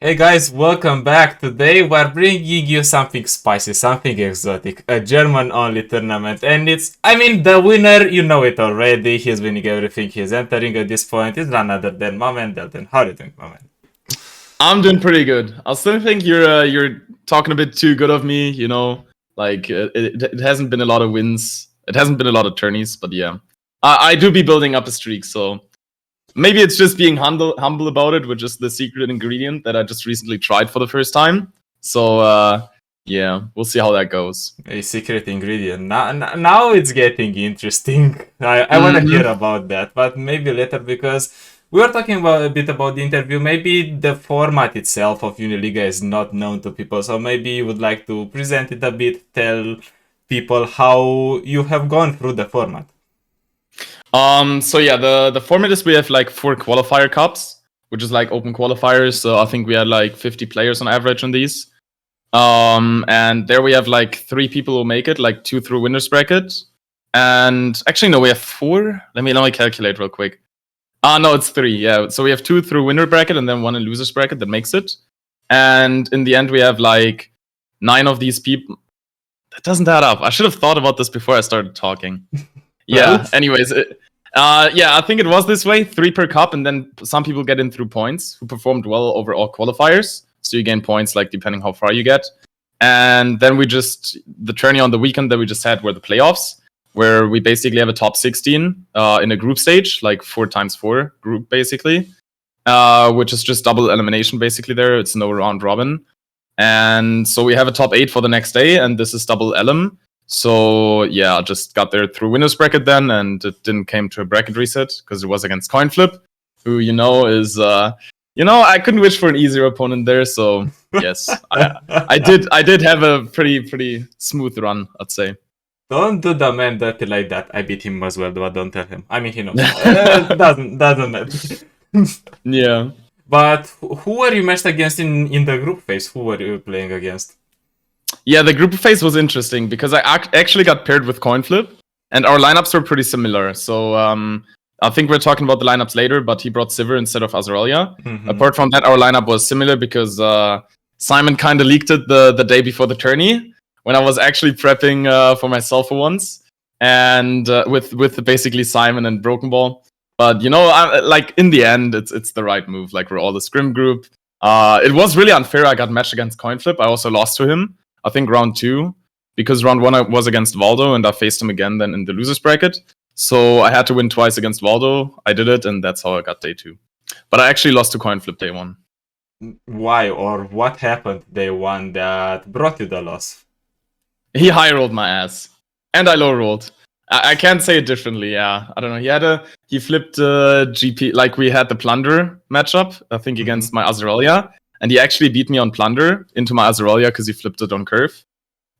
Hey guys, welcome back. Today we're bringing you something spicy, something exotic, a German-only tournament, and the winner, you know it already. He's winning everything he's entering at this point. It's none other than Moment. Daylton, how are you doing, Moment? I'm doing pretty good. I still think you're talking a bit too good of me. It hasn't been a lot of wins. It hasn't been a lot of tourneys, but yeah, I do be building up a streak. So maybe it's just being humble about it, which is the secret ingredient that I just recently tried for the first time. So yeah, we'll see how that goes. A secret ingredient. Now it's getting interesting. I want to hear about that, but maybe later because we were talking about a bit about the interview. Maybe the format itself of Uniliga is not known to people, so maybe you would like to present it a bit, tell people how you have gone through the format. So yeah, the format is we have like 4 qualifier cups, which is like open qualifiers. So I think we had like 50 players on average on these. And there we have like 3 people who make it, like 2 through winners bracket. And actually, no, we have 4. Let me calculate real quick. No, it's 3. Yeah, so we have 2 through winner bracket and then 1 in losers bracket that makes it. And in the end, we have like 9 of these people. That doesn't add up. I should have thought about this before I started talking. Yeah. Anyways, I think it was this way: 3 per cup, and then some people get in through points who performed well over all qualifiers. So you gain points like depending how far you get. And then the tourney on the weekend that we just had were the playoffs, where we basically have a top 16 in a group stage, like 4x4 group basically, which is just double elimination basically there. It's no round robin. And so we have a top 8 for the next day, and this is double elim. So yeah, I just got there through winners bracket then, and it didn't came to a bracket reset because it was against Coinflip, who is I couldn't wish for an easier opponent there. So yes, I did have a pretty smooth run, I'd say. Don't do the man dirty like that. I beat him as well, but don't tell him. I mean, he knows. Doesn't matter. Yeah. But who were you matched against in the group phase? Who were you playing against? Yeah, the group phase was interesting because I actually got paired with Coinflip, and our lineups were pretty similar. So I think we're talking about the lineups later, but he brought Sivir instead of Azirelia. Mm-hmm. Apart from that, our lineup was similar because Simon kind of leaked it the day before the tourney when I was actually prepping for myself for once, and with basically Simon and Broken Ball. But like in the end, it's the right move. Like we're all the scrim group. It was really unfair. I got matched against Coinflip. I also lost to him. I think round 2, because round 1 I was against Valdo, and I faced him again then in the losers bracket. So I had to win twice against Valdo. I did it, and that's how I got day 2. But I actually lost to Coinflip day 1. Why or what happened day 1 that brought you the loss? He high rolled my ass, and I low rolled. I can't say it differently. Yeah, I don't know. He flipped GP, like we had the Plunder matchup, I think against my Azirelia. And he actually beat me on Plunder into my Azirelia because he flipped it on curve.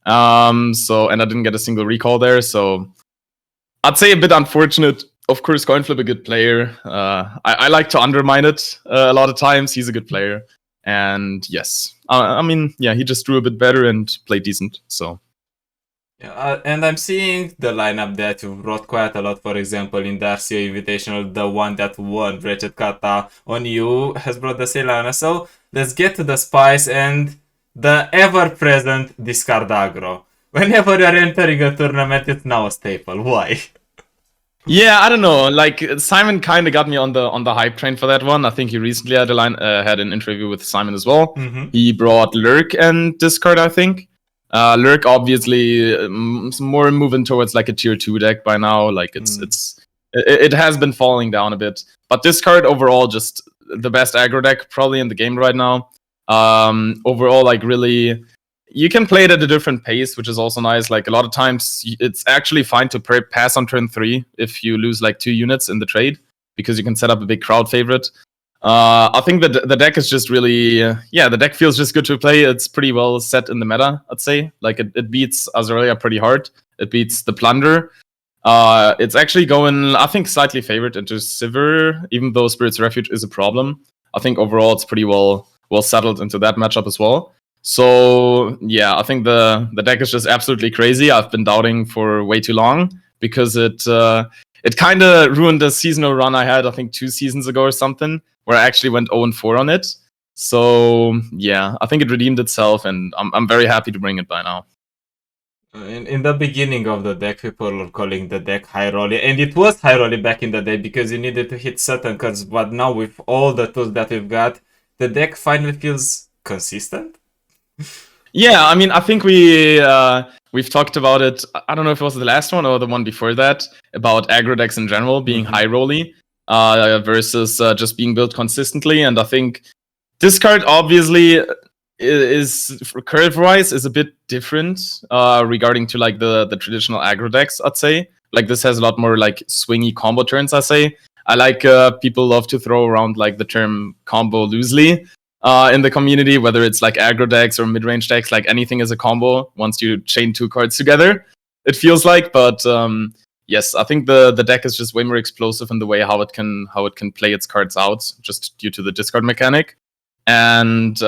And I didn't get a single recall there. So I'd say a bit unfortunate. Of course, Coinflip a good player. I like to undermine it a lot of times. He's a good player. And yes, he just drew a bit better and played decent. So. Yeah, and I'm seeing the lineup that you wrote quite a lot. For example, in the RCO Invitational, the one that won Wretched Kata on you has brought the Sejuani. So let's get to the spice and the ever-present discard aggro. Whenever you're entering a tournament, it's now a staple. Why? Yeah, I don't know. Like Simon kind of got me on the hype train for that one. I think he recently had had an interview with Simon as well. Mm-hmm. He brought Lurk and discard, I think. Lurk obviously more moving towards like a tier 2 deck by now. Like it has been falling down a bit. But this card overall just the best aggro deck probably in the game right now. Overall, like really, you can play it at a different pace, which is also nice. Like a lot of times, it's actually fine to pass on turn 3 if you lose like 2 units in the trade because you can set up a big crowd favorite. I think that the deck is just really, the deck feels just good to play. It's pretty well set in the meta, I'd say. Like it beats Azirelia pretty hard. It beats the Plunder. It's actually going, I think, slightly favored into Sivir, even though Spirit's Refuge is a problem. I think overall it's pretty well settled into that matchup as well. So yeah, I think the deck is just absolutely crazy. I've been doubting for way too long because it kind of ruined the seasonal run I had, I think 2 seasons ago or something, where I actually went 0-4 on it. So yeah, I think it redeemed itself, and I'm very happy to bring it by now. In the beginning of the deck, people were calling the deck high rolly, and it was high rolly back in the day because you needed to hit certain cards. But now with all the tools that we've got, the deck finally feels consistent. Yeah, I mean, I think we've talked about it. I don't know if it was the last one or the one before that, about aggro decks in general being high rolly versus just being built consistently. And I think this card obviously is curve wise is a bit different regarding to like the traditional aggro decks. I'd say like this has a lot more like swingy combo turns. I say I like people love to throw around like the term combo loosely. In the community, whether it's like aggro decks or mid-range decks, like anything is a combo once you chain two cards together, it feels like. But yes, I think the deck is just way more explosive in the way how it can play its cards out, just due to the discard mechanic. And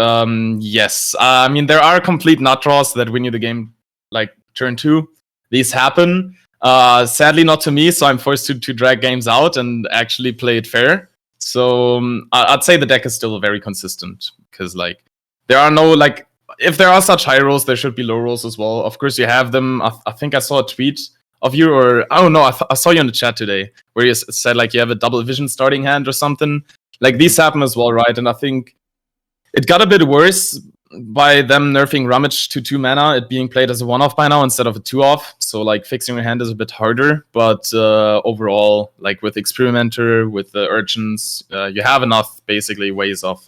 yes, I mean there are complete nut draws that win you the game, like turn 2. These happen. Sadly, not to me, so I'm forced to drag games out and actually play it fair. So I'd say the deck is still very consistent because like there are no like if there are such high rolls, there should be low rolls as well. Of course, you have them. I think I saw a tweet of you, or oh no, I saw you in the chat today where you said like you have a double vision starting hand or something. Like these happen as well, right? And I think it got a bit worse by them nerfing Rummage to 2 mana, it being played as a 1-off by now instead of a 2-off. So like fixing your hand is a bit harder, but overall, like with Experimenter, with the Urchins, you have enough basically ways of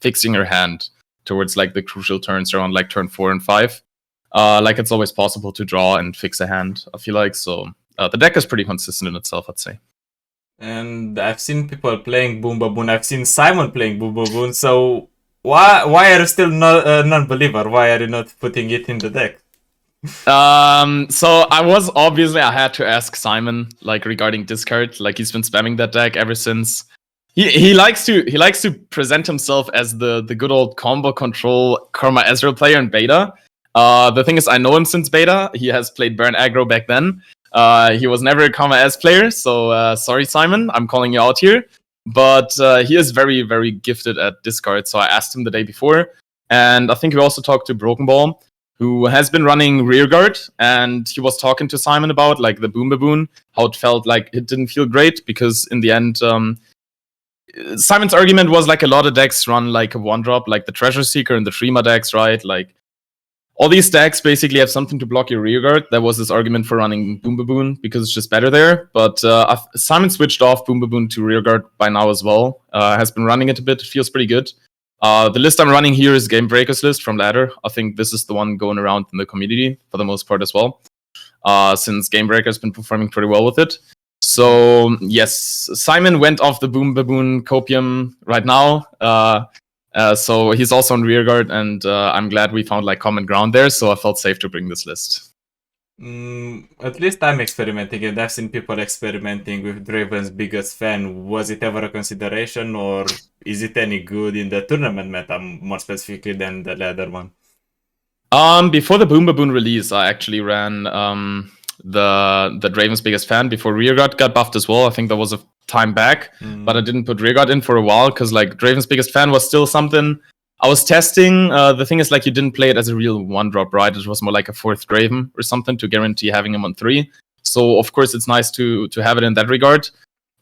fixing your hand towards like the crucial turns around like turn 4 and 5. Like it's always possible to draw and fix a hand, I feel like. So the deck is pretty consistent in itself, I'd say. And I've seen people playing Boom Baboon. I've seen Simon playing Boom Baboon. So why are you still not a non-believer? Why are you not putting it in the deck? So I had to ask Simon like regarding discard. Like he's been spamming that deck ever since. He likes to present himself as the good old combo control Karma Ezreal player in beta. The thing is, I know him since beta. He has played Burn Aggro back then. He was never a Karma Ez player, so sorry, Simon, I'm calling you out here. But he is very, very gifted at discard, so I asked him the day before. And I think we also talked to Broken Ball, who has been running Rearguard, and he was talking to Simon about like the Boom Baboon, how it felt like it didn't feel great, because in the end, Simon's argument was like a lot of decks run like a 1-drop, like the Treasure Seeker and the Shrima decks, right? Like all these decks basically have something to block your rearguard. There was this argument for running Boom Baboon because it's just better there. But Simon switched off Boom Baboon to rearguard by now as well. Has been running it a bit. It feels pretty good. The list I'm running here is Game Breaker's list from Ladder. I think this is the one going around in the community for the most part as well. Since Game Breaker's been performing pretty well with it. So yes, Simon went off the Boom Baboon copium right now. So he's also on rearguard, and I'm glad we found like common ground there. So I felt safe to bring this list. At least I'm experimenting, and I've seen people experimenting with Draven's biggest fan. Was it ever a consideration, or is it any good in the tournament meta, more specifically than the ladder one? Before the Boom Baboon release, I actually ran the Draven's biggest fan before rearguard got buffed as well. I think that was a time back, but I didn't put rearguard in for a while because like Draven's biggest fan was still something I was testing. The thing is, like, you didn't play it as a real 1-drop, right? It was more like a 4th Draven or something to guarantee having him on 3. So of course it's nice to have it in that regard.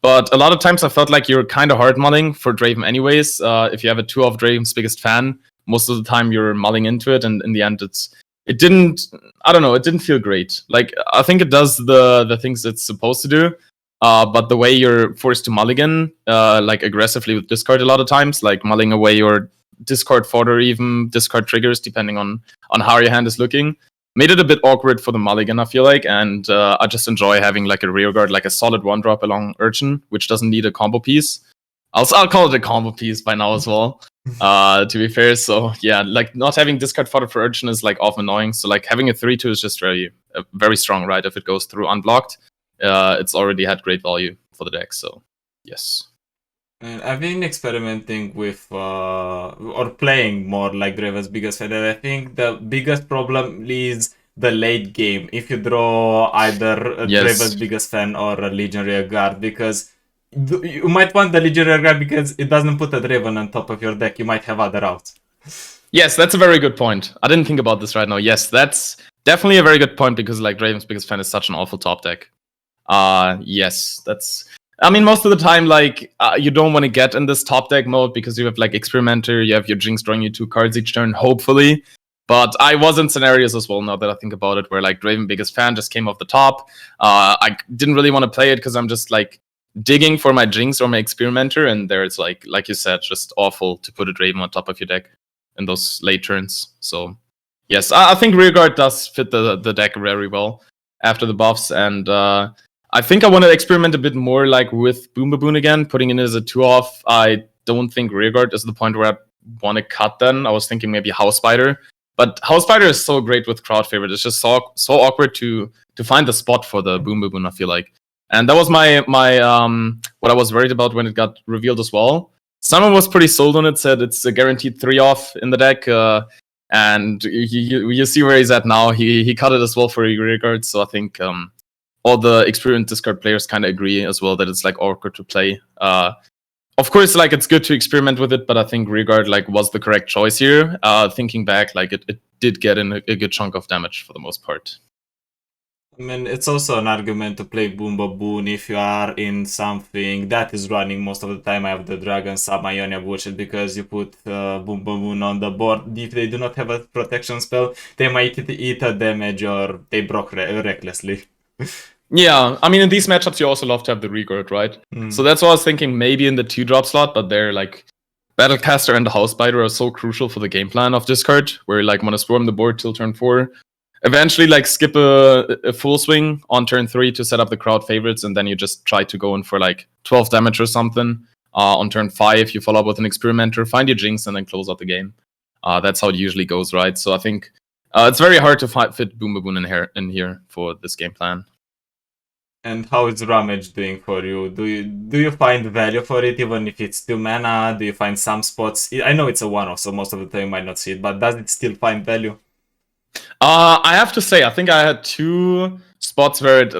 But a lot of times I felt like you're kind of hard mulling for Draven anyways. If you have a 2-off Draven's biggest fan, most of the time you're mulling into it, and in the end it didn't feel great. Like, I think it does the things it's supposed to do, but the way you're forced to mulligan, like aggressively with discard a lot of times, like mulling away your discard fodder, even discard triggers, depending on how your hand is looking, made it a bit awkward for the mulligan, I feel like. And I just enjoy having like a rearguard, like a solid 1-drop along Urchin, which doesn't need a combo piece. I'll call it a combo piece by now as well, to be fair. So yeah, like not having discard fodder for Urchin is like often annoying. So like having a 3-2 is just very strong, right? If it goes through unblocked, it's already had great value for the deck. So yes. And I've been experimenting with or playing more like Draven's biggest fan, and I think the biggest problem is the late game. If you draw either a Draven's biggest fan or a Legendary Guard, because You might want the Legionary Guard because it doesn't put a Draven on top of your deck. You might have other routes. Yes, that's a very good point. I didn't think about this right now. Yes, that's definitely a very good point because like Draven's Biggest Fan is such an awful top deck. Yes, that's. I mean, most of the time, like you don't want to get in this top deck mode because you have like Experimenter, you have your Jinx drawing you 2 cards each turn, hopefully. But I was in scenarios as well, now that I think about it, where like Draven Biggest Fan just came off the top. I didn't really want to play it because I'm just like digging for my Jinx or my Experimenter, and there it's like you said, just awful to put a Draven on top of your deck in those late turns. So yes, I think Rearguard does fit the deck very well after the buffs, and I think I want to experiment a bit more like with Boom Baboon again, putting in as a 2-off. I don't think Rearguard is the point where I want to cut then. I was thinking maybe House Spider. But House Spider is so great with crowd favorite. It's just so awkward to find the spot for the Boom Baboon, I feel like. And that was my what I was worried about when it got revealed as well. Someone was pretty sold on it, said it's a guaranteed 3-off in the deck. And you see where he's at now. He cut it as well for Rearguard, so I think all the experienced discard players kind of agree as well that it's like awkward to play. Of course, like it's good to experiment with it, but I think Rearguard like was the correct choice here. Thinking back, like it did get in a good chunk of damage for the most part. I mean, it's also an argument to play Boom Baboon if you are in something that is running most of the time. I have the Dragon Sub Ionia bullshit because you put Boom Baboon on the board. If they do not have a protection spell, they might eat a damage or they broke recklessly. Yeah, I mean, in these matchups, you also love to have the Rearguard, right? So that's what I was thinking, maybe in the 2-drop slot, but they're like Battlecaster and the House Spider are so crucial for the game plan of this card, where you like want to swarm the board till turn 4. Eventually, like skip a full swing on turn 3 to set up the crowd favorites, and then you just try to go in for like 12 damage or something. On turn 5, you follow up with an Experimenter, find your Jinx, and then close out the game. That's how it usually goes, right? So I think it's very hard to fit Boom Baboon in here for this game plan. And how is Ramage doing for you? Do you find value for it even if it's 2 mana? Do you find some spots? I know it's a 1-off, so most of the time you might not see it, but does it still find value? I have to say, I think I had 2 spots where it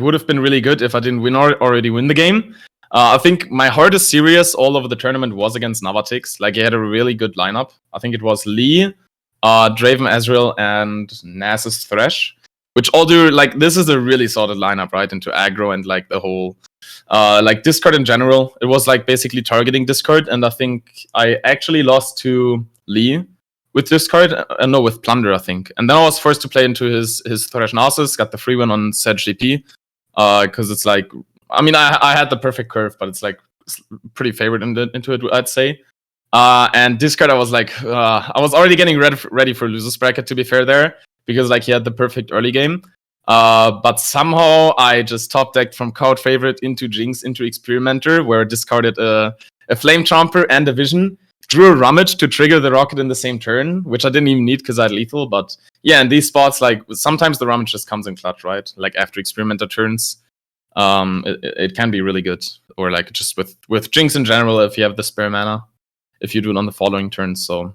would have been really good if I didn't already win the game. I think my hardest series all over the tournament was against Navatix. Like, he had a really good lineup. I think it was Lee, Draven Ezreal, and Nasus Thresh. Which all do, like, this is a really solid lineup, right? Into aggro and, like, the whole, like, discard in general. It was, like, basically targeting discard, and I think I actually lost to Lee with discard. No, with Plunder, I think. And then I was forced to play into his Thresh Nasus, got the free win on SedGP, because it's, like, I mean, I had the perfect curve, but it's, like, pretty favored into it, I'd say. And discard, I was, like, I was already getting ready for loser's bracket, to be fair there. Because like he had the perfect early game. But somehow I just top decked from crowd favorite into Jinx into Experimenter, where I discarded a Flame Tromper and a Vision. Drew a Rummage to trigger the Rocket in the same turn, which I didn't even need because I had lethal. But yeah, in these spots, like sometimes the Rummage just comes in clutch, right? Like after Experimenter turns, it can be really good. Or like just with Jinx in general, if you have the spare mana, if you do it on the following turn. So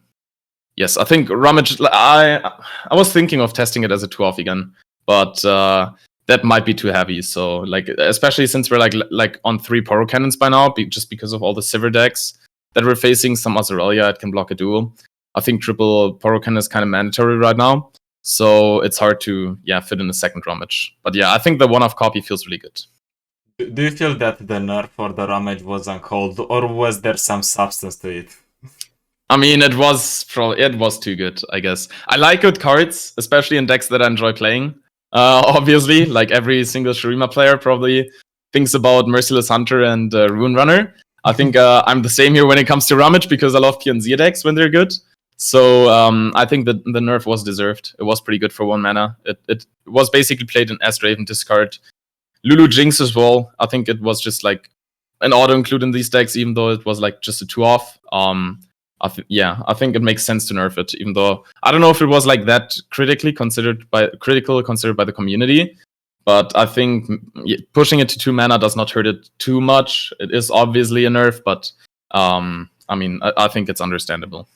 yes, I think Rummage, I was thinking of testing it as a 2-off again, but that might be too heavy. So, like, especially since we're like on 3 Poro Cannons by now, just because of all the Sivir decks that we're facing, some Azirelia, it can block a duel. I think triple Poro Cannon is kind of mandatory right now, so it's hard to, fit in a second Rummage. But yeah, I think the 1-off copy feels really good. Do you feel that the nerf for the Rummage was uncalled, or was there some substance to it? I mean, it was too good, I guess. I like good cards, especially in decks that I enjoy playing. Obviously, like every single Shurima player probably thinks about Merciless Hunter and Rune Runner. I think I'm the same here when it comes to Rummage because I love PNZ decks when they're good. So I think that the nerf was deserved. It was pretty good for 1 mana. It was basically played in S-Draven discard. Lulu Jinx as well. I think it was just like an auto include in these decks, even though it was like just a 2-off. I think it makes sense to nerf it, even though I don't know if it was like that critically considered by the community. But I think pushing it to 2 mana does not hurt it too much. It is obviously a nerf, but I mean, I think it's understandable.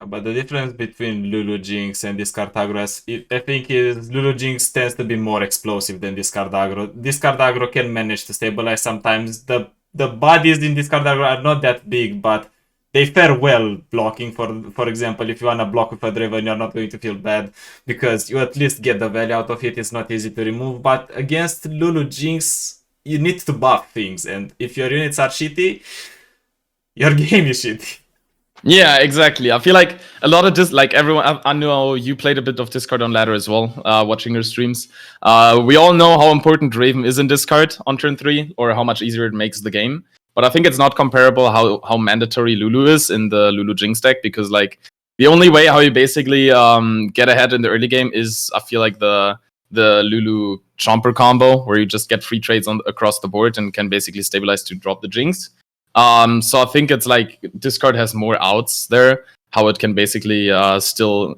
But the difference between Lulu Jinx and Discard Aggro, I think, is Lulu Jinx tends to be more explosive than Discard Aggro. Discard Aggro can manage to stabilize sometimes. The bodies in Discard Aggro are not that big, but they fare well blocking. For example, if you want to block with a Draven, you're not going to feel bad because you at least get the value out of it. It's not easy to remove. But against Lulu Jinx, you need to buff things. And if your units are shitty, your game is shitty. Yeah, exactly. I feel like a lot of this, like everyone, I know you played a bit of Discard on ladder as well, watching your streams. We all know how important Draven is in Discard on turn 3, or how much easier it makes the game. But I think it's not comparable how mandatory Lulu is in the Lulu Jinx deck, because like the only way how you basically get ahead in the early game is, I feel like, the Lulu Chomper combo, where you just get free trades across the board and can basically stabilize to drop the Jinx. So I think it's like Discard has more outs there, how it can basically still,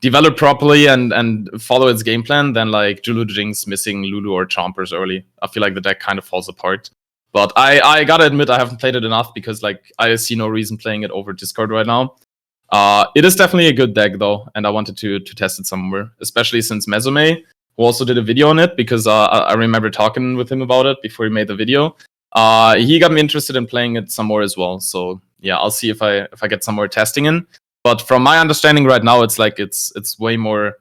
develop properly and follow its game plan than like Lulu Jinx missing Lulu or Chompers early. I feel like the deck kind of falls apart. But I gotta admit, I haven't played it enough because like I see no reason playing it over Discard right now. It is definitely a good deck though, and I wanted to test it somewhere, especially since Mezume, who also did a video on it, because I remember talking with him about it before he made the video. He got me interested in playing it some more as well. So yeah, I'll see if I get some more testing in. But from my understanding right now, it's like it's way more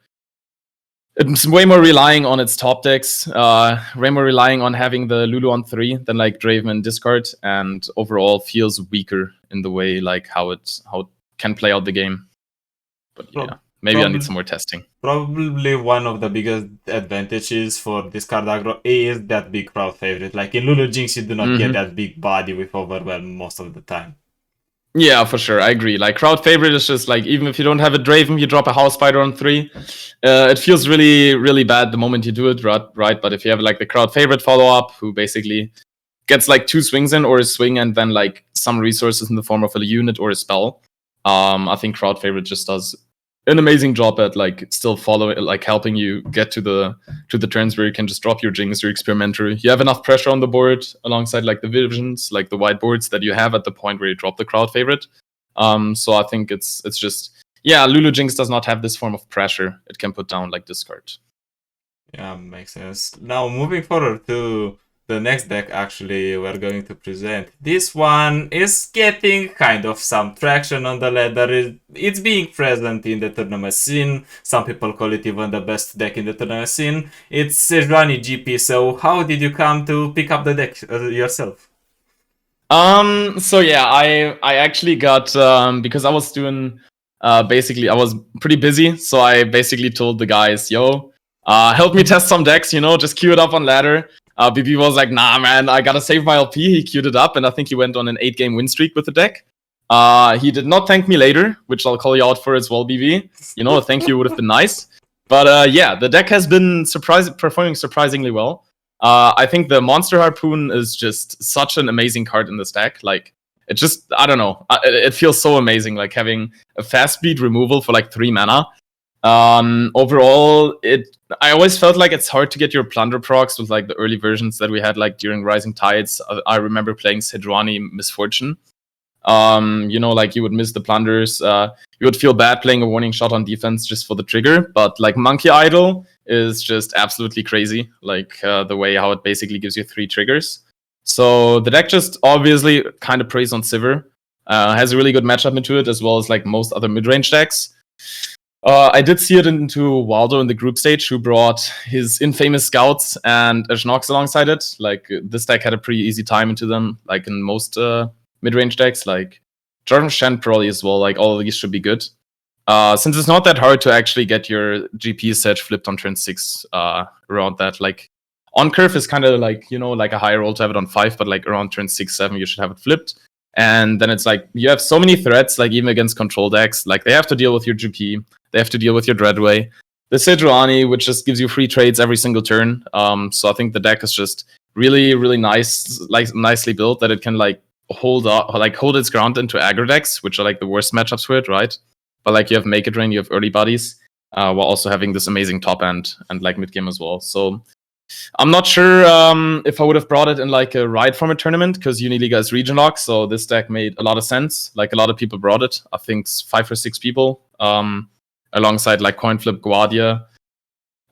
relying on its top decks, way more relying on having the Lulu on 3 than like Draven and Discard, and overall feels weaker in the way like how it can play out the game. But yeah, maybe I need some more testing. Probably one of the biggest advantages for Discard Aggro is that big crowd favorite. Like in Lulu Jinx, you do not get that big body with Overwhelm most of the time. Yeah, for sure. I agree. Like, crowd favorite is just like, even if you don't have a Draven, you drop a House Spider on 3. It feels really, really bad the moment you do it, right? But if you have like the crowd favorite follow-up, who basically gets like 2 swings in, or a swing and then like some resources in the form of a unit or a spell, I think crowd favorite just does an amazing job at like still following, like helping you get to the turns where you can just drop your Jinx, your Experimenter. You have enough pressure on the board alongside like the visions, like the whiteboards that you have at the point where you drop the crowd favorite. So I think it's just, yeah, Lulu Jinx does not have this form of pressure it can put down like Discard. Yeah, makes sense. Now moving forward to the next deck actually we're going to present. This one is getting kind of some traction on the ladder. It's being present in the tournament scene. Some people call it even the best deck in the tournament scene. It's Sejuani GP. So how did you come to pick up the deck yourself? So yeah, I actually got because I was doing basically I was pretty busy, so I basically told the guys, yo, help me test some decks, just queue it up on ladder. BB was like, nah, man, I gotta save my LP. He queued it up, and I think he went on an 8-game win streak with the deck. He did not thank me later, which I'll call you out for as well, BB. A thank you would have been nice. But yeah, the deck has been performing surprisingly well. I think the Monster Harpoon is just such an amazing card in this deck. Like, it just, I don't know, it feels so amazing, like having a fast speed removal for like 3 mana. Overall, I always felt like it's hard to get your plunder procs with like the early versions that we had like during Rising Tides. I remember playing Sejuani Misfortune. Like you would miss the plunders. You would feel bad playing a warning shot on defense just for the trigger. But like Monkey Idol is just absolutely crazy. Like the way how it basically gives you 3 triggers. So the deck just obviously kind of preys on Sivir. Has a really good matchup into it, as well as like most other mid-range decks. I did see it into Waldo in the group stage, who brought his infamous scouts and Ashnox alongside it. Like, this deck had a pretty easy time into them, like in most mid-range decks. Like, Jordan Shen probably as well. Like, all of these should be good. Since it's not that hard to actually get your GP Sedge flipped on turn 6 around that. Like, on curve is kind of like, like a higher roll to have it on 5, but like around turn 6, 7, you should have it flipped. And then it's like, you have so many threats, like even against control decks. Like, they have to deal with your GP. They have to deal with your Dreadway. The Sejuani, which just gives you free trades every single turn. So I think the deck is just really, really nice, like nicely built, that it can like hold its ground into aggro decks, which are like the worst matchups for it, right? But like you have Make It Rain, you have early bodies, while also having this amazing top end and like mid game as well. So I'm not sure if I would have brought it in like a Riot format tournament because Uniliga is region lock, so this deck made a lot of sense. Like a lot of people brought it. I think 5 or 6 people, alongside like Coinflip, Guardia,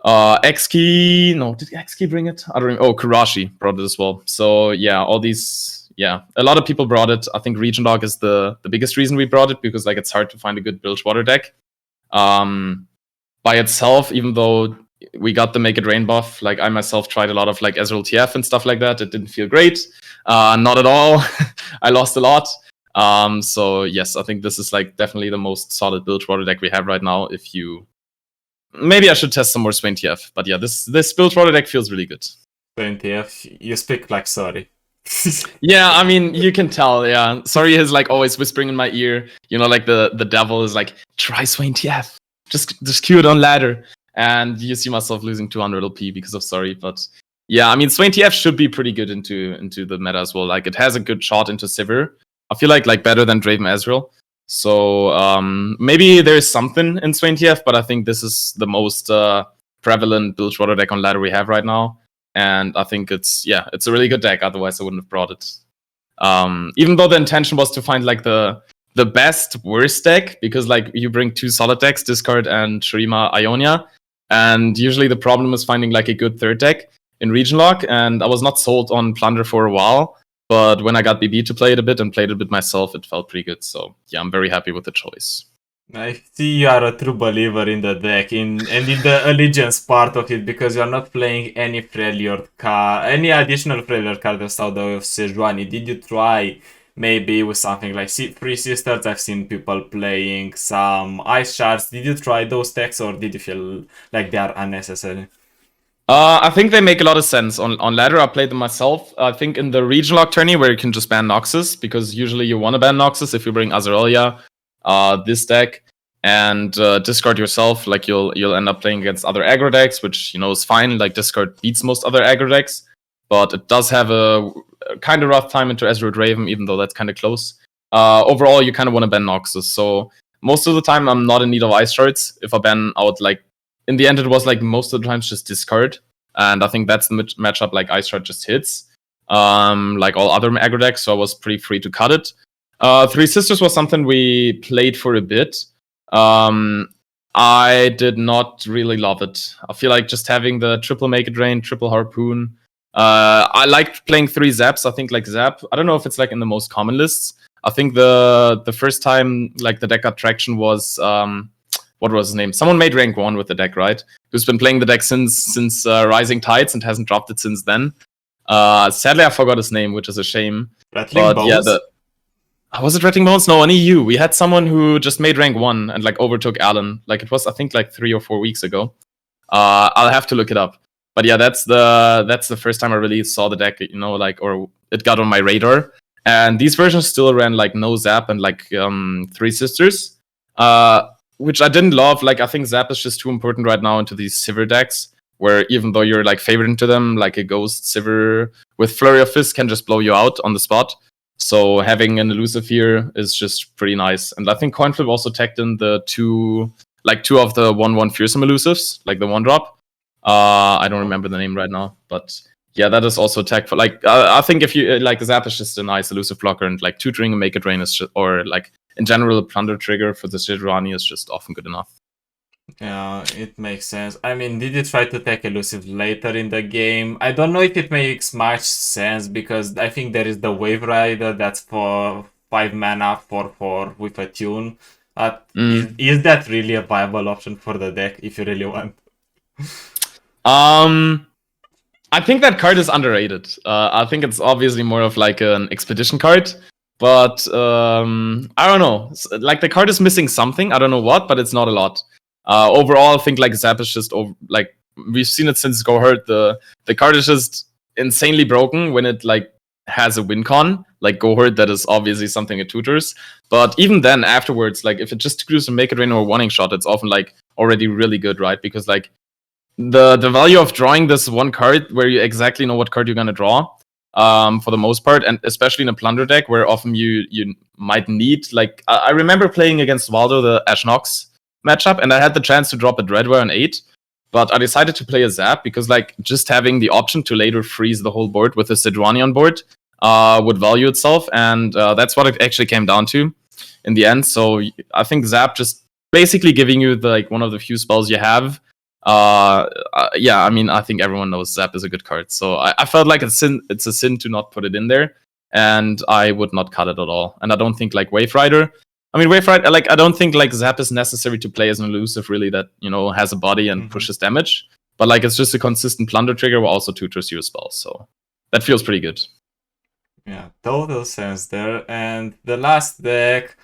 Xkey. No, did Xkey bring it? I don't remember. Oh, Kurashi brought it as well. So yeah, all these. Yeah, a lot of people brought it. I think region lock is the biggest reason we brought it because like it's hard to find a good Bilgewater deck. By itself, even though we got the Make It Rain buff, like I myself tried a lot of like Ezreal TF and stuff like that. It didn't feel great. Not at all. I lost a lot. So yes, I think this is like definitely the most solid Bilgewater deck we have right now. If you maybe I should test some more Swain TF, but yeah, this Bilgewater deck feels really good. Swain TF, you speak like sorry. Yeah, I mean, you can tell. Yeah, sorry is like always whispering in my ear. You know, like the devil is like, try Swain TF. Just queue it on ladder. And you see myself losing 200 LP because of sorry. But yeah, I mean, Swain TF should be pretty good into the meta as well. Like, it has a good shot into Sivir. I feel like better than Draven Ezreal. So maybe there's something in Swain TF, but I think this is the most prevalent Bilgewater deck on ladder we have right now. And I think it's a really good deck. Otherwise, I wouldn't have brought it. Even though the intention was to find like the best worst deck, because like you bring 2 solid decks, Discard and Shurima Ionia, and usually the problem is finding like a good third deck in region lock. And I was not sold on Plunder for a while, but when I got BB to play it a bit and played it a bit myself, it felt pretty good. So yeah, I'm very happy with the choice. I see you are a true believer in the deck and in the allegiance part of it, because you're not playing any any additional Freljord card outside of Sejuani. Did you try maybe with something like Three Sisters? I've seen people playing some Ice Shards. Did you try those decks, or did you feel like they are unnecessary? I think they make a lot of sense. On ladder, I played them myself. I think in the region lock tourney where you can just ban Noxus, because usually you want to ban Noxus if you bring Azirelia, this deck, and discard yourself, like you'll end up playing against other aggro decks, which is fine. Like discard beats most other aggro decks, but it does have a kind of rough time into Ezreal Draven, even though that's kind of close. Overall, you kind of want to ban Noxus, so most of the time I'm not in need of Ice Shards. If I ban out, like in the end it was like most of the times just discard, and I think that's the matchup like Ice Shard just hits, like all other aggro decks, so I was pretty free to cut it. Three Sisters was something we played for a bit. I did not really love it. I feel like just having the triple Make It Rain, triple Harpoon. I liked playing 3 Zaps. I think like Zap, I don't know if it's like in the most common lists. I think the first time like the deck got traction was what was his name? Someone made rank 1 with the deck, right? Who's been playing the deck since Rising Tides and hasn't dropped it since then. Sadly, I forgot his name, which is a shame. Rattling Bones? Yeah, was it Rattling Bones? No, on EU. We had someone who just made rank 1 and like overtook Alan. Like it was, I think, like 3 or 4 weeks ago. I'll have to look it up. But yeah, that's the first time I really saw the deck, or it got on my radar. And these versions still ran like no Zap and like 3 Sisters, which I didn't love. Like I think Zap is just too important right now into these Sivir decks, where even though you're like favored into them, like a Ghost Sivir with Flurry of Fist can just blow you out on the spot. So having an elusive here is just pretty nice. And I think Coinflip also tagged in the two of the 1/1 fearsome elusives, like the 1-drop. I don't remember the name right now, but yeah, that is also tagged for like I think if you like Zap is just a nice elusive blocker, and like tutoring and Make It Rain is just, or like in general a Plunder trigger for the Sejuani is just often good enough. Yeah, it makes sense. I mean, did you try to take elusive later in the game? I don't know if it makes much sense, because I think there is the Wave Rider that's for 5 mana, 4/4 with a tune. Is that really a viable option for the deck if you really want? I think that card is underrated. I think it's obviously more of like an expedition card, but I don't know. Like the card is missing something. I don't know what, but it's not a lot. Overall, I think like Zap is just like we've seen it since Go Hurt. The card is just insanely broken when it like has a win con, like Go Hurt, that is obviously something it tutors. But even then, afterwards, like if it just tutors a Make It Rain or a Warning Shot, it's often like already really good, right? Because like the value of drawing this one card where you exactly know what card you're gonna draw, for the most part, and especially in a Plunder deck where often you might need, like I remember playing against Waldo the Ash Nox matchup, and I had the chance to drop a Dreadwear on 8, But I decided to play a Zap because like just having the option to later freeze the whole board with a Sejuani on board would value itself, and that's what it actually came down to in the end. So I think Zap just basically giving you like one of the few spells you have. Yeah, I mean, I think everyone knows Zap is a good card, so I felt like it's a sin to not put it in there, and I would not cut it at all. And I don't think like Wave Rider. I mean, Wave Rider, like I don't think like Zap is necessary to play as an elusive really that has a body and pushes damage, but like it's just a consistent plunder trigger while also tutors your spells, so that feels pretty good. Yeah, total sense there. And the last deck,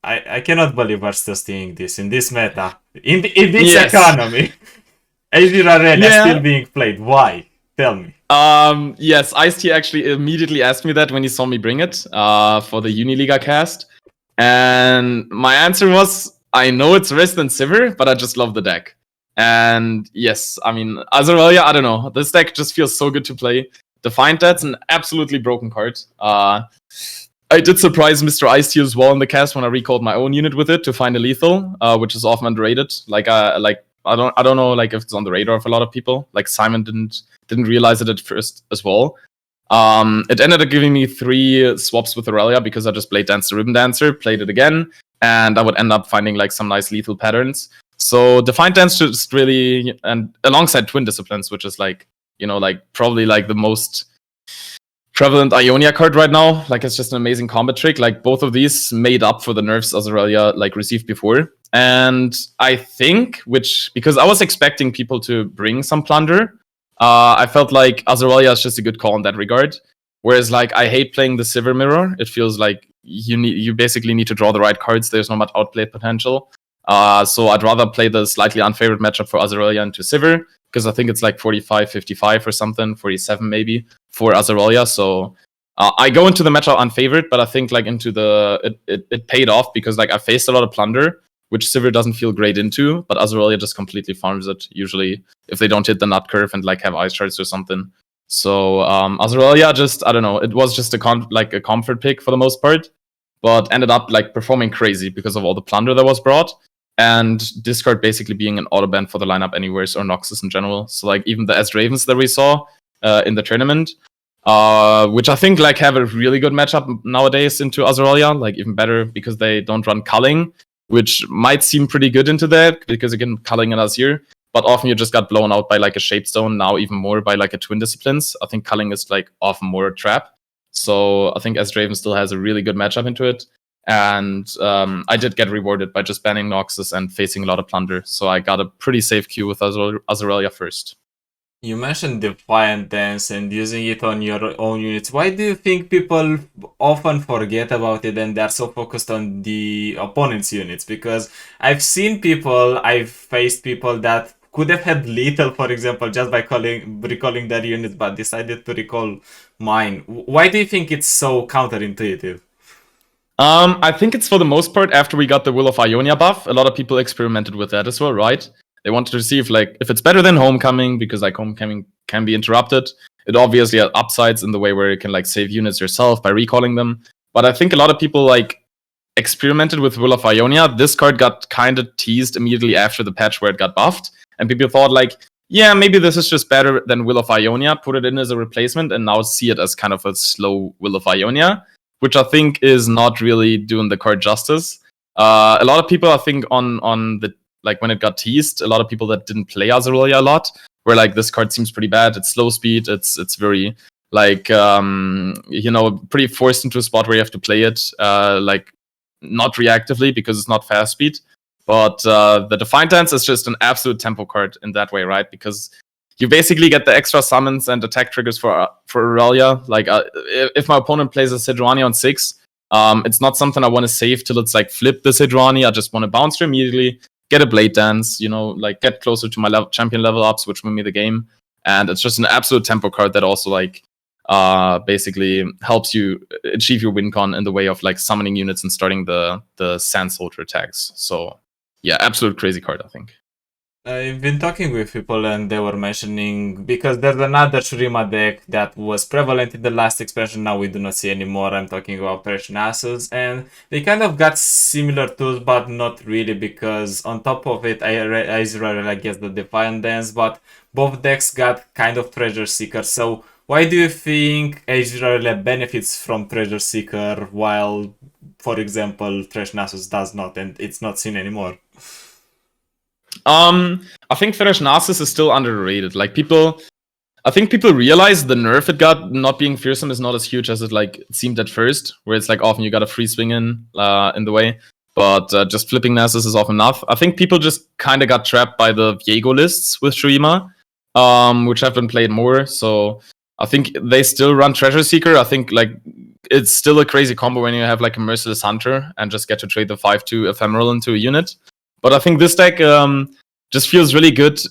I cannot believe we're still seeing this in this meta, in this economy. Azirelia still being played. Why? Tell me. Yes, Ice-T actually immediately asked me that when he saw me bring it for the Uniliga cast. And my answer was, I know it's worse than Sivir, but I just love the deck. And yes, I mean, Azirelia, I don't know. This deck just feels so good to play. Defiant Dead's an absolutely broken card. I did surprise Mr. Ice-T as well in the cast when I recalled my own unit with it to find a lethal, which is often underrated. I don't know like if it's on the radar of a lot of people. Like Simon didn't realize it at first as well. It ended up giving me 3 swaps with Aurelia because I just Blade Dance the Ribbon Dancer, played it again, and I would end up finding like some nice lethal patterns. So Defiant Dance just really, and alongside Twin Disciplines, which is like probably like the most prevalent Ionia card right now. Like it's just an amazing combat trick. Like both of these made up for the nerfs Azirelia like received before. And I think, because I was expecting people to bring some plunder, I felt like Azirelia is just a good call in that regard. Whereas like I hate playing the Sivir mirror. It feels like you basically need to draw the right cards. There's not much outplay potential. So I'd rather play the slightly unfavored matchup for Azirelia into Sivir, because I think it's like 45-55 or something, 47 maybe for Azirelia. So I go into the matchup unfavored, but I think like into it paid off because like I faced a lot of plunder, which Sivir doesn't feel great into, but Azirelia just completely farms it usually if they don't hit the nut curve and like have ice shards or something. So Azirelia just, I don't know, it was just a comfort pick for the most part, but ended up like performing crazy because of all the plunder that was brought. And discard basically being an auto ban for the lineup anyways, or Noxus in general. So like even the S Ravens that we saw in the tournament, which I think like have a really good matchup nowadays into Azirelia, like even better because they don't run culling, which might seem pretty good into that because again culling and Azir, but often you just got blown out by like a Shapestone, now even more by like a Twin Disciplines. I think culling is like often more a trap. So I think S Raven still has a really good matchup into it. And I did get rewarded by just banning Noxus and facing a lot of plunder. So I got a pretty safe queue with Azirelia first. You mentioned Defiant Dance and using it on your own units. Why do you think people often forget about it and they're so focused on the opponent's units? Because I've faced people that could have had lethal, for example, just by recalling their units, but decided to recall mine. Why do you think it's so counterintuitive? I think it's for the most part after we got the Will of Ionia buff, a lot of people experimented with that as well, right? They wanted to see if it's better than Homecoming, because like Homecoming can be interrupted. It obviously has upsides in the way where you can like save units yourself by recalling them. But I think a lot of people like experimented with Will of Ionia. This card got kind of teased immediately after the patch where it got buffed, and people thought like, yeah, maybe this is just better than Will of Ionia, put it in as a replacement, and now see it as kind of a slow Will of Ionia, which I think is not really doing the card justice. A lot of people, I think, on the like when it got teased, a lot of people that didn't play Azirelia a lot were like, this card seems pretty bad. It's slow speed. It's very like pretty forced into a spot where you have to play it like not reactively because it's not fast speed. But the Defiant Dance is just an absolute tempo card in that way, right? Because you basically get the extra summons and attack triggers for Aurelia. Like if my opponent plays a Sejuani on 6, it's not something I want to save till it's like flip the Sejuani. I just want to bounce her immediately, get a Blade Dance, like get closer to my champion level ups, which win me the game. And it's just an absolute tempo card that also like basically helps you achieve your win con in the way of like summoning units and starting the Sand Soldier attacks. So yeah, absolute crazy card, I think. I've been talking with people and they were mentioning because there's another Shurima deck that was prevalent in the last expansion, now we do not see anymore. I'm talking about Thresh Nasus, and they kind of got similar tools, but not really because on top of it, Azirelia gets the Defiant Dance, but both decks got kind of Treasure Seeker. So why do you think Azirelia benefits from Treasure Seeker while, for example, Thresh Nasus does not, and it's not seen anymore? I think Thresh Nasus is still underrated. Like I think people realize the nerf it got not being fearsome is not as huge as it seemed at first, where it's like often you got a free swing in the way, but just flipping Nasus is often enough. I think people just kind of got trapped by the Viego lists with Shurima, which have been played more. So I think they still run Treasure Seeker. I think like it's still a crazy combo when you have like a Merciless Hunter and just get to trade the 5/2 Ephemeral into a unit. But I think this deck just feels really good,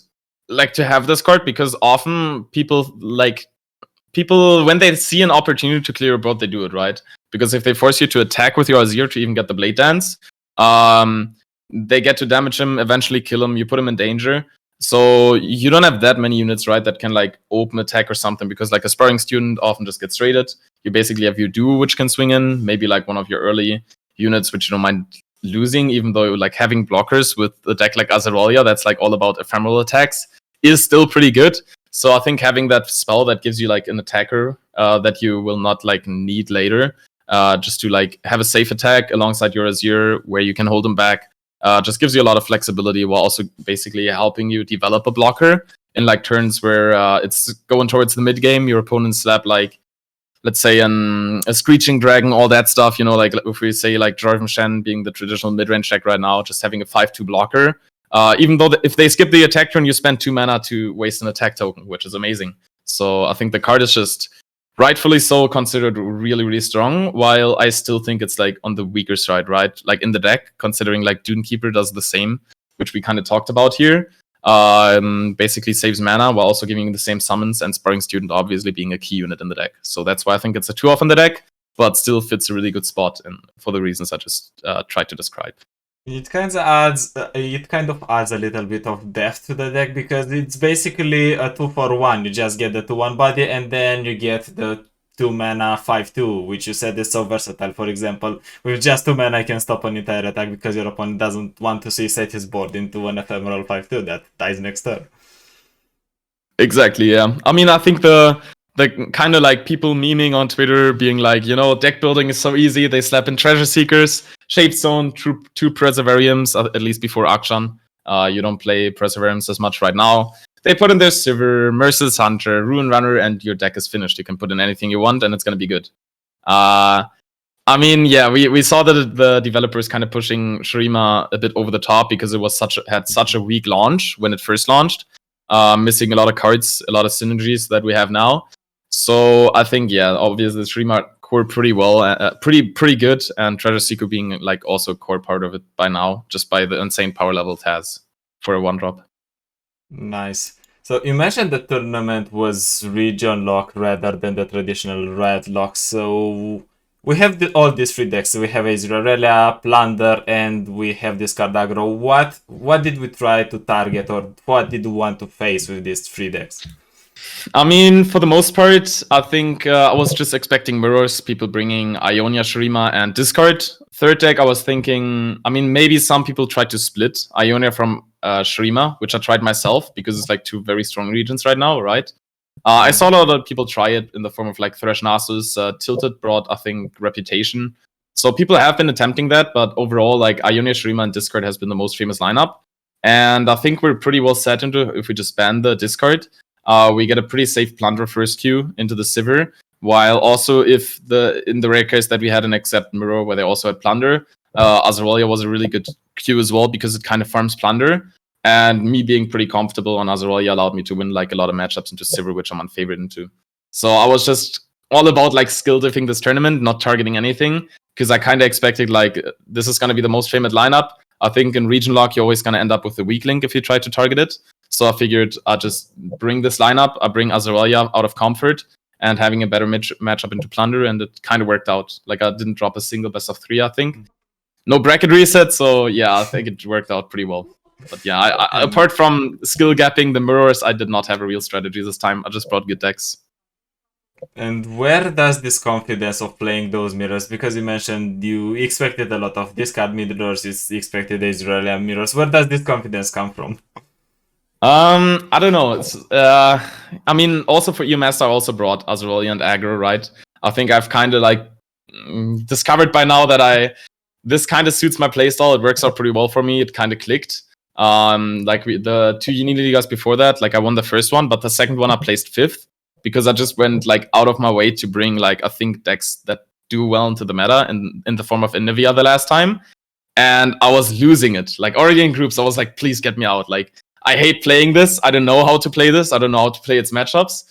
like to have this card because often people when they see an opportunity to clear a board, they do it, right? Because if they force you to attack with your Azir to even get the Blade Dance, they get to damage him, eventually kill him. You put him in danger. So you don't have that many units, right, that can like open attack or something because like a sparring student often just gets traded. You basically have your duo which can swing in, maybe like one of your early units which you don't mind losing, even though like having blockers with a deck like Azirelia that's like all about ephemeral attacks is still pretty good. So I think having that spell that gives you like an attacker that you will not like need later, just to like have a safe attack alongside your Azir where you can hold them back, just gives you a lot of flexibility while also basically helping you develop a blocker in like turns where it's going towards the mid game. Your opponent slap like, let's say a Screeching Dragon, all that stuff, you know, like if we say like Jarvan Shen being the traditional mid-range deck right now, just having a 5/2 blocker. Even though if they skip the attack turn, you spend 2 mana to waste an attack token, which is amazing. So I think the card is just rightfully so considered really, really strong, while I still think it's like on the weaker side, right? Like in the deck, considering like Dune Keeper does the same, which we kind of talked about here. Basically saves mana while also giving you the same summons, and Sparring Student obviously being a key unit in the deck. So that's why I think it's a 2-off in the deck, but still fits a really good spot and for the reasons I just tried to describe. It kind of adds a little bit of depth to the deck because it's basically a 2-for-1. You just get the 2/1 body and then you get the 2 mana 5/2, which you said is so versatile. For example, with just 2 mana, I can stop an entire attack because your opponent doesn't want to see set his board into an ephemeral 5/2 that dies next turn. Exactly, yeah. I mean, I think the kind of like people memeing on Twitter being like, you know, deck building is so easy. They slap in Treasure Seekers, Shaped Zone, two Perseverums, at least before Akshan. You don't play Perseverums as much right now. They put in their Sivir, Merciless Hunter, Ruin Runner, and your deck is finished. You can put in anything you want, and it's going to be good. I mean, yeah, we saw that the developers kind of pushing Shurima a bit over the top because it was had such a weak launch when it first launched, missing a lot of cards, a lot of synergies that we have now. So I think, yeah, obviously Shurima core pretty well, pretty good, and Treasure Seeker being like also a core part of it by now, just by the insane power level it has for a 1-drop. Nice. So you mentioned the tournament was region lock rather than the traditional red lock. So we have all these 3 decks. We have Azirelia, Plunder, and we have this card Aggro. What did we try to target, or what did we want to face with these 3 decks? I mean, for the most part, I think I was just expecting mirrors, people bringing Ionia, Shurima, and discard. Third deck, I was thinking, I mean, maybe some people tried to split Ionia from Shurima, which I tried myself because it's like 2 very strong regions right now, right? I saw a lot of people try it in the form of like Thresh Nasus. Tilted brought, I think, Reputation. So people have been attempting that, but overall, like Ionia, Shurima, and discard has been the most famous lineup. And I think we're pretty well set into if we just ban the discard. We get a pretty safe Plunder first queue into the Sivir, while also if in the rare case that we had an Accept Mirror where they also had Plunder, Azirelia was a really good queue as well because it kind of farms Plunder, and me being pretty comfortable on Azirelia allowed me to win like a lot of matchups into Sivir, which I'm unfavored into. So I was just all about like skill diffing this tournament, not targeting anything, because I kind of expected like this is going to be the most famous lineup. I think in region lock you're always going to end up with the weak link if you try to target it. So I figured I'd just bring this lineup. I bring Azirelia out of comfort and having a better matchup into Plunder, and it kind of worked out. Like I didn't drop a single best of 3, I think. No bracket reset, so yeah, I think it worked out pretty well. But yeah, apart from skill gapping the mirrors, I did not have a real strategy this time. I just brought good decks. And where does this confidence of playing those mirrors, because you mentioned you expected a lot of discard mirrors, you expected Azirelia mirrors, where does this confidence come from? I don't know. It's I mean, also for EMS, I also brought Azirelia and Aggro, right? I think I've kind of like discovered by now that this kind of suits my playstyle. It works out pretty well for me. It kind of clicked. Like the 2 Uniligas before that, like I won the first one, but the second one I placed 5th because I just went like out of my way to bring like I think decks that do well into the meta in the form of Inivia the last time, and I was losing it. Like already in groups, I was like, please get me out. Like I hate playing this. I don't know how to play this. I don't know how to play its matchups.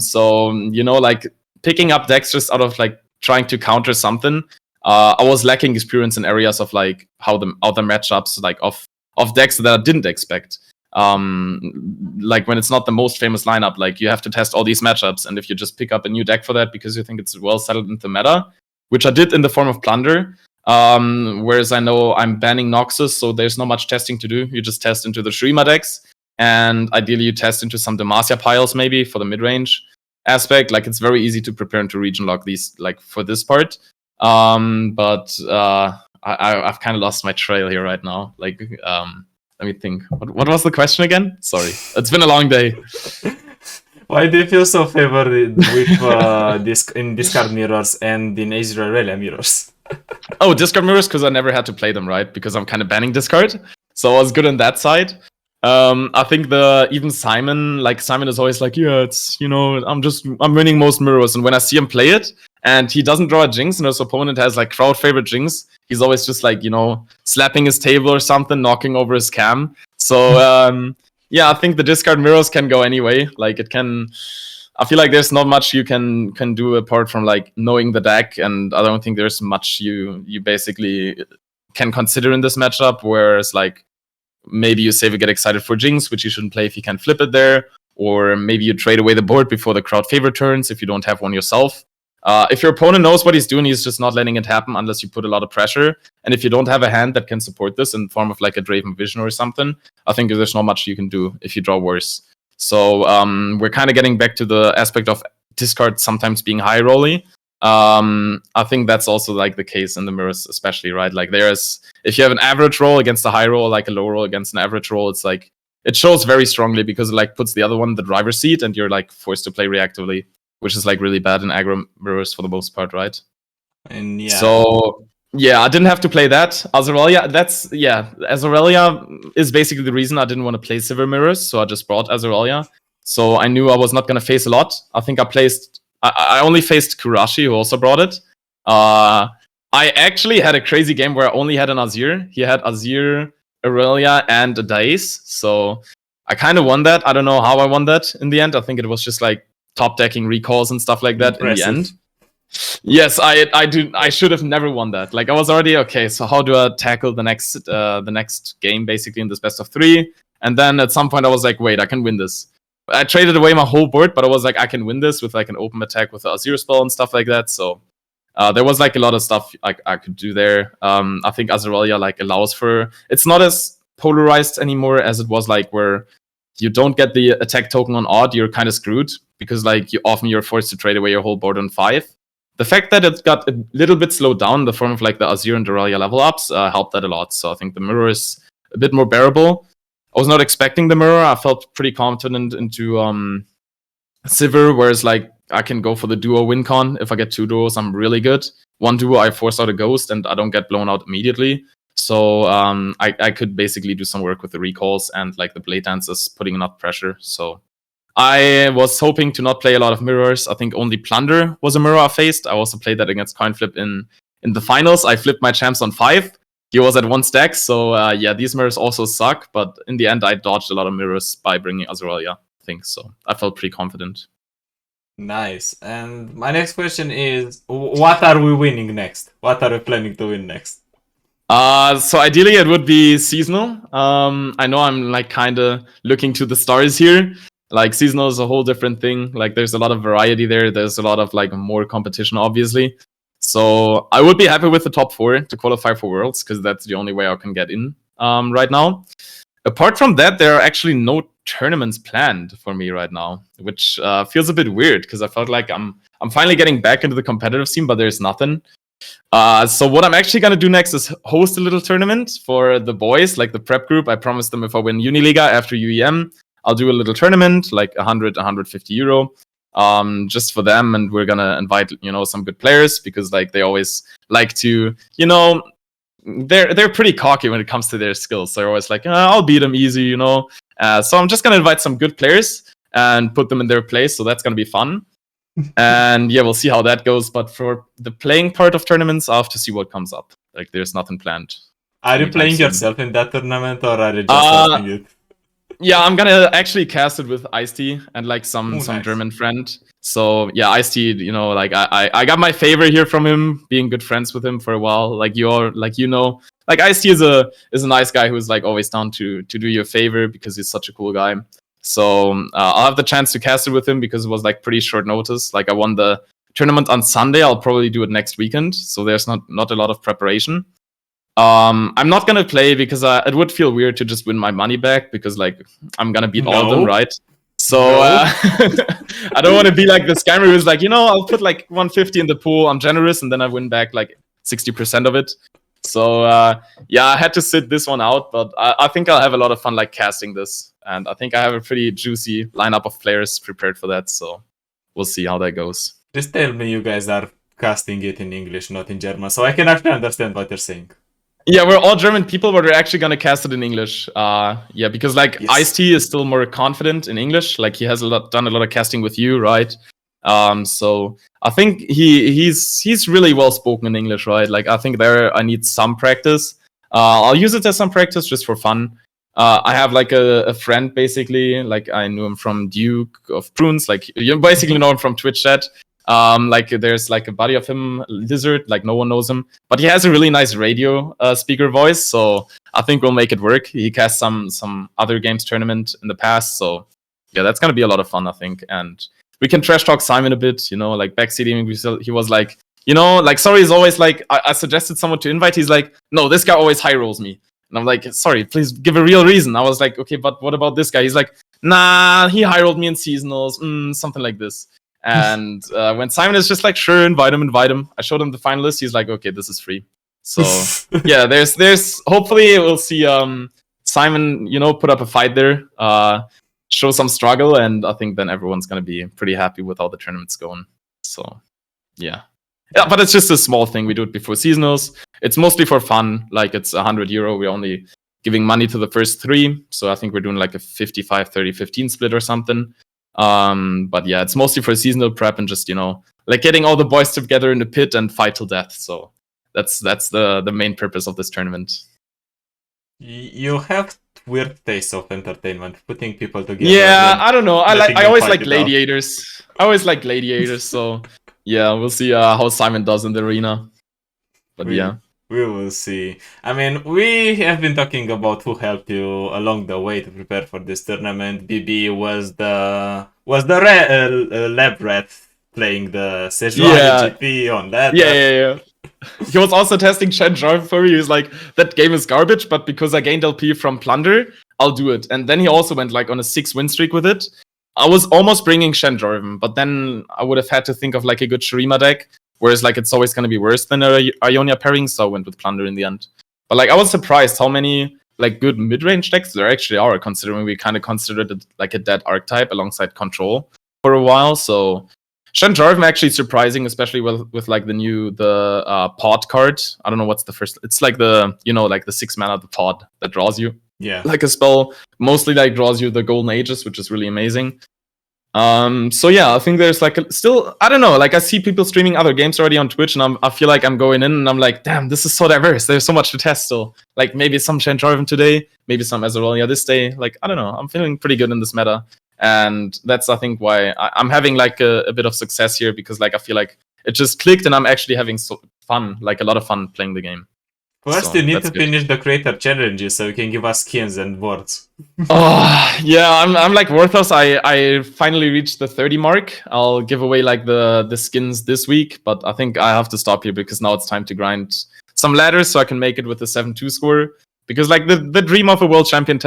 So you know, like picking up decks just out of like trying to counter something. I was lacking experience in areas of like how the other matchups like of decks that I didn't expect. Like when it's not the most famous lineup, like you have to test all these matchups, and if you just pick up a new deck for that because you think it's well settled into meta, which I did in the form of Plunder. Whereas I know I'm banning Noxus, so there's not much testing to do. You just test into the Shurima decks, and ideally you test into some Demacia piles maybe for the mid-range aspect. Like it's very easy to prepare and to region lock these like for this part. But I've kind of lost my trail here right now. Like let me think. What was the question again? Sorry, it's been a long day. Why do you feel so favored with in discard mirrors and in Azirelia mirrors? Oh, discard mirrors because I never had to play them, right? Because I'm kind of banning discard, so I was good on that side. I think even Simon is always like, yeah, it's I'm winning most mirrors, and when I see him play it and he doesn't draw a Jinx and his opponent has like crowd favorite Jinx, he's always just like slapping his table or something, knocking over his cam. So yeah, I think the discard mirrors can go anyway. Like it can. I feel like there's not much you can do apart from like knowing the deck, and I don't think there's much you basically can consider in this matchup. Whereas like maybe you save or get excited for Jinx, which you shouldn't play if you can flip it there, or maybe you trade away the board before the crowd favorite turns if you don't have one yourself. If your opponent knows what he's doing, he's just not letting it happen unless you put a lot of pressure. And if you don't have a hand that can support this in form of like a Draven Vision or something, I think there's not much you can do if you draw worse. So we're kind of getting back to the aspect of discard sometimes being high rolly. I think that's also like the case in the mirrors, especially, right? Like if you have an average roll against a high roll, like a low roll against an average roll, it's like it shows very strongly because it like puts the other one in the driver's seat and you're like forced to play reactively, which is like really bad in aggro mirrors for the most part, right? And yeah. So yeah, I didn't have to play that. Azirelia, Azirelia is basically the reason I didn't want to play Silver Mirrors, so I just brought Azirelia. So I knew I was not going to face a lot. I think I only faced Kurashi, who also brought it. I actually had a crazy game where I only had an Azir. He had Azir, Aurelia, and a Daze. So I kind of won that. I don't know how I won that in the end. I think it was just like top decking recalls and stuff like that. Impressive. In the end. Yes, I should have never won that. Like I was already okay. So how do I tackle the next game basically in this best of 3? And then at some point I was like, wait, I can win this. I traded away my whole board, but I was like, I can win this with like an open attack with the Azir spell and stuff like that. So there was like a lot of stuff I could do there. I think Azirelia like allows for. It's not as polarized anymore as it was like where you don't get the attack token on odd, you're kind of screwed because like you're forced to trade away your whole board on 5. The fact that it got a little bit slowed down in the form of like the Azir and Aurelia level ups helped that a lot. So I think the mirror is a bit more bearable. I was not expecting the mirror. I felt pretty confident into Sivir, whereas like I can go for the duo win con. If I get 2 duos, I'm really good. 1 duo, I force out a ghost and I don't get blown out immediately. So I could basically do some work with the recalls and like the blade dances putting enough pressure. So I was hoping to not play a lot of mirrors. I think only Plunder was a mirror I faced. I also played that against Coinflip in the finals. I flipped my champs on 5. He was at 1 stack. So yeah, these mirrors also suck. But in the end, I dodged a lot of mirrors by bringing Azirelia, I think. So I felt pretty confident. Nice. And my next question is, what are we winning next? What are we planning to win next? So ideally it would be seasonal. I know I'm like kind of looking to the stars here. Like seasonal is a whole different thing. Like there's a lot of variety there. There's a lot of like more competition, obviously. So I would be happy with the top 4 to qualify for Worlds because that's the only way I can get in right now. apart from that, there are actually no tournaments planned for me right now, which feels a bit weird because I felt like I'm finally getting back into the competitive scene, but there's nothing. So what I'm actually gonna do next is host a little tournament for the boys, like the prep group. I promised them if I win Uniliga after UEM, I'll do a little tournament, like 150 euro, just for them, and we're gonna invite some good players because like they always like to they're pretty cocky when it comes to their skills. They're always like, I'll beat them easy, So I'm just gonna invite some good players and put them in their place. So that's gonna be fun. And yeah, we'll see how that goes. But for the playing part of tournaments, I'll have to see what comes up. Like, there's nothing planned. Are you playing yourself in that tournament, or are you just hosting it? Yeah, I'm gonna actually cast it with Ice-T and like some nice. German friend. So yeah, Ice-T, like I got my favor here from him, being good friends with him for a while. Like like Ice-T is a nice guy who's like always down to do you a favor because he's such a cool guy. So I'll have the chance to cast it with him because it was like pretty short notice. Like I won the tournament on Sunday. I'll probably do it next weekend. So there's not a lot of preparation. I'm not gonna play because it would feel weird to just win my money back because like I'm gonna beat all of them, right? So I don't want to be like the scammer who's like, I'll put like 150 in the pool. I'm generous, and then I win back like 60% of it. So yeah, I had to sit this one out, but I think I'll have a lot of fun like casting this, and I think I have a pretty juicy lineup of players prepared for that. So we'll see how that goes. Just tell me you guys are casting it in English, not in German, so I can actually understand what you're saying. Yeah, we're all German people, but we're actually gonna cast it in English. Yeah, because like yes. Ice-T is still more confident in English. Like he has done a lot of casting with you, right? So I think he's really well spoken in English, right? Like I think there I need some practice. I'll use it as some practice just for fun. I have like a friend basically, like I knew him from Duke of Prunes, like you basically know him from Twitch chat. Like there's like a buddy of him, Lizard, like no one knows him, but he has a really nice radio speaker voice, so I think we'll make it work. He cast some other games tournament in the past, so yeah, that's gonna be a lot of fun, I think. And we can trash talk Simon a bit, like backseating. He was like, like sorry is always like I suggested someone to invite. He's like, no, this guy always high rolls me, and I'm like, sorry, please give a real reason. I was like, okay, but what about this guy? He's like, nah, he high rolled me in seasonals, something like this. And when Simon is just like, sure, invite him. I showed him the finalists. He's like, okay, this is free. So yeah, there's hopefully we'll see Simon, put up a fight there, show some struggle, and I think then everyone's gonna be pretty happy with how the tournament's going. So yeah, but it's just a small thing. We do it before seasonals. It's mostly for fun. Like it's 100 euro. We're only giving money to the first 3. So I think we're doing like a 55, 30, 15 split or something. But yeah, it's mostly for seasonal prep and just like getting all the boys together in the pit and fight till death. So that's the main purpose of this tournament. You have weird taste of entertainment, putting people together. Yeah, I don't know. I always like gladiators. So yeah, we'll see how Simon does in the arena. But yeah. We will see. I mean, we have been talking about who helped you along the way to prepare for this tournament. BB was the lab rat playing the Sejuani GP on that. Yeah. He was also testing Shen Jarvan for me. He was like, that game is garbage, but because I gained LP from Plunder, I'll do it. And then he also went like on a 6-win streak with it. I was almost bringing Shen Jarvan, but then I would have had to think of like a good Shurima deck. Whereas, like, it's always going to be worse than Ionia pairing, so I went with Plunder in the end. But, like, I was surprised how many, like, good mid-range decks there actually are, considering we kind of considered it, like, a dead archetype alongside Control for a while. So, Shen Jarvan actually surprising, especially with like, the pod card. I don't know what's the first... It's like the, like, the 6 mana of the pod that draws you. Yeah. Like a spell. Mostly, like, draws you the Golden Aegis, which is really amazing. So yeah, I think there's like still, I don't know, like I see people streaming other games already on Twitch, and I feel like I'm going in and I'm like, damn, this is so diverse. There's so much to test still. Like maybe some Shen Jarvan today, maybe some Azirelia this day. Like, I don't know. I'm feeling pretty good in this meta. And that's, I think, why I'm having like a bit of success here, because like I feel like it just clicked and I'm actually having fun, like a lot of fun playing the game. First, you need to finish the creator challenges so you can give us skins and words. Oh, yeah, I'm like worthless. I finally reached the 30 mark. I'll give away like the skins this week, but I think I have to stop here because now it's time to grind some ladders so I can make it with the 7-2 score. because like the dream of a world champion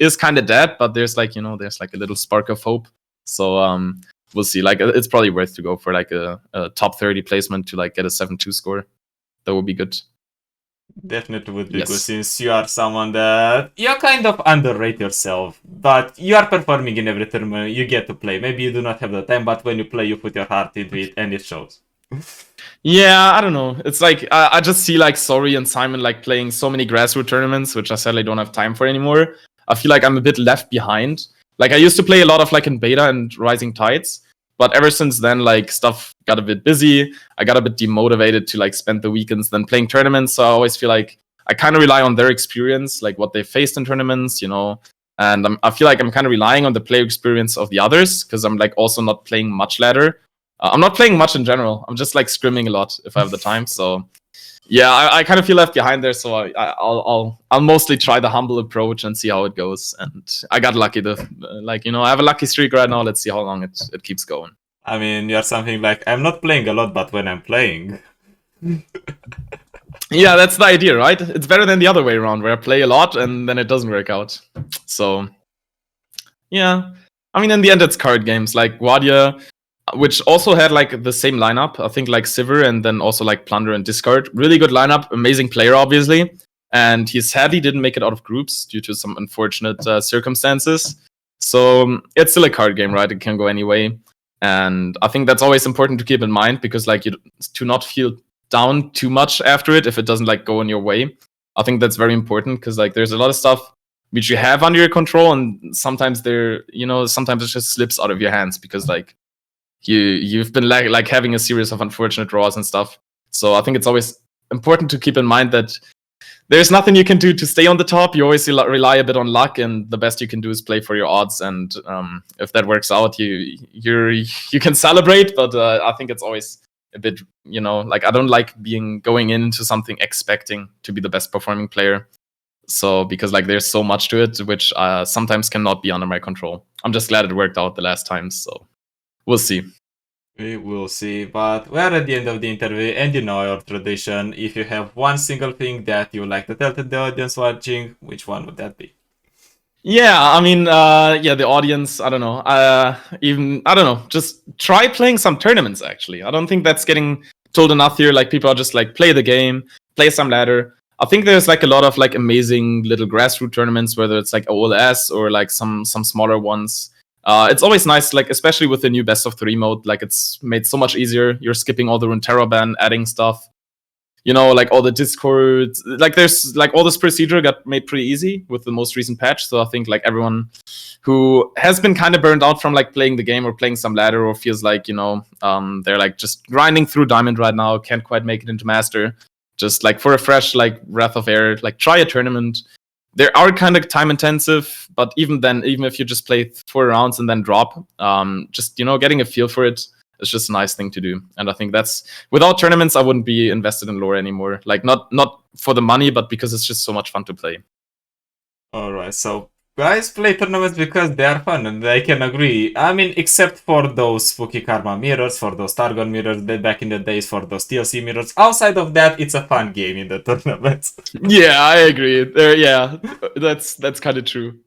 is kind of dead, but there's like there's like a little spark of hope. So we'll see. Like it's probably worth to go for like a top 30 placement to like get a 7-2 score. That would be good. Definitely would be good, since you are someone that you kind of underrate yourself, but you are performing in every tournament you get to play. Maybe you do not have the time, but when you play, you put your heart into it, and it shows. Yeah, I don't know. It's like I just see like Sori and Simon like playing so many grassroots tournaments, which I sadly don't have time for anymore. I feel like I'm a bit left behind. Like I used to play a lot of like in beta and Rising Tides, but ever since then, like stuff got a bit busy. I got a bit demotivated to like spend the weekends then playing tournaments. So I always feel like I kind of rely on their experience, like what they faced in tournaments, And I feel like I'm kind of relying on the player experience of the others because I'm like also not playing much ladder. I'm not playing much in general. I'm just like scrimming a lot if I have the time. So yeah, I kind of feel left behind there. So I'll mostly try the humble approach and see how it goes. And I got lucky to I have a lucky streak right now. Let's see how long it keeps going. I mean, you're something like, I'm not playing a lot, but when I'm playing. Yeah, that's the idea, right? It's better than the other way around, where I play a lot and then it doesn't work out. So yeah, I mean, in the end, it's card games like Guardia, which also had like the same lineup. I think like Sivir and then also like Plunder and Discard. Really good lineup, amazing player, obviously. And he sadly didn't make it out of groups due to some unfortunate circumstances. So it's still a card game, right? It can go any way. And I think that's always important to keep in mind because like you to not feel down too much after it if it doesn't like go in your way. I think that's very important because like there's a lot of stuff which you have under your control and sometimes sometimes it just slips out of your hands because like you've been like having a series of unfortunate draws and stuff. So I think it's always important to keep in mind that there's nothing you can do to stay on the top. You always rely a bit on luck, and the best you can do is play for your odds. And if that works out, you can celebrate. But I think it's always a bit, like I don't like going into something expecting to be the best performing player. So because like there's so much to it, which sometimes cannot be under my control. I'm just glad it worked out the last time. So we'll see. We will see, but we're at the end of the interview, and our tradition. If you have one single thing that you would like to tell to the audience watching, which one would that be? Yeah, I mean, the audience, I don't know. Just try playing some tournaments, actually. I don't think that's getting told enough here. Like, people are just like, play the game, play some ladder. I think there's like a lot of like amazing little grassroots tournaments, whether it's like OLS or like some smaller ones. It's always nice, like especially with the new best of 3 mode, like it's made so much easier. You're skipping all the Runeterra ban, adding stuff, like all the Discord, like there's like all this procedure got made pretty easy with the most recent patch. So I think like everyone who has been kind of burned out from like playing the game or playing some ladder or feels like they're like just grinding through Diamond right now, can't quite make it into Master, just like for a fresh like breath of air, like try a tournament. They are kind of time intensive, but even then, even if you just play 4 rounds and then drop, just getting a feel for it is just a nice thing to do. And I think that's without tournaments, I wouldn't be invested in lore anymore. Like not for the money, but because it's just so much fun to play. All right, so guys play tournaments because they are fun, and I can agree. I mean, except for those Spooky Karma mirrors, for those Targon mirrors, back in the days, for those TLC mirrors. Outside of that, it's a fun game in the tournaments. Yeah, I agree. That's kind of true.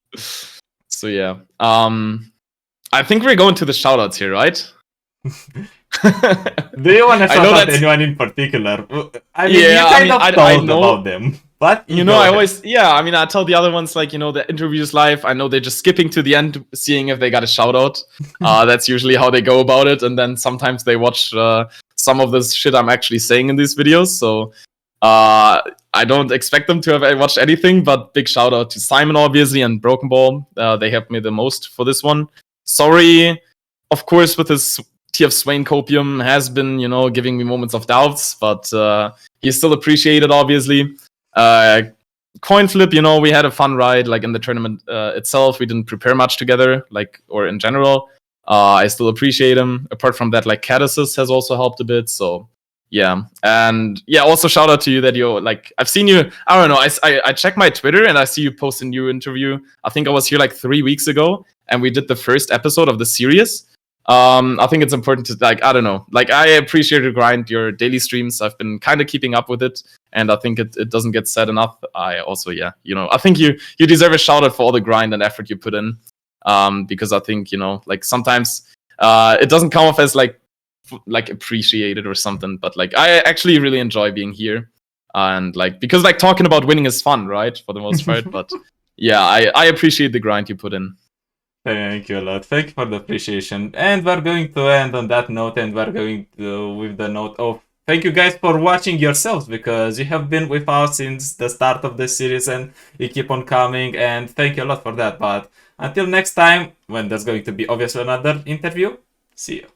So yeah, I think we're going to the shoutouts here, right? Do you want to shout out anyone in particular? I mean, you kind of told about them. But I tell the other ones like the interviews live. I know they're just skipping to the end, seeing if they got a shout out. That's usually how they go about it, and then sometimes they watch some of this shit I'm actually saying in these videos. So I don't expect them to have watched anything, but big shout out to Simon obviously and Broken Ball. They helped me the most for this one. Sorry, of course, with his TF Swain copium has been giving me moments of doubts, but he's still appreciated obviously. Coin flip, we had a fun ride like in the tournament itself. We didn't prepare much together, or in general. I still appreciate him. Apart from that, like Catasis has also helped a bit. So yeah, and yeah, also shout out to you that I've seen you. I don't know. I check my Twitter and I see you post a new interview. I think I was here like 3 weeks ago, and we did the first episode of the series. I think it's important to like, I don't know, like I appreciate your grind, your daily streams. I've been kind of keeping up with it, and I think it doesn't get said enough. I also, yeah, I think you deserve a shout out for all the grind and effort you put in, because I think like sometimes it doesn't come off as like appreciated or something, but like I actually really enjoy being here, and like because like talking about winning is fun, right, for the most part. But yeah, I appreciate the grind you put in. Thank you a lot. Thank you for the appreciation. And we're going to end on that note, and we're going to with the note of thank you guys for watching yourselves, because you have been with us since the start of the series and you keep on coming, and thank you a lot for that. But until next time, when there's going to be obviously another interview, see you.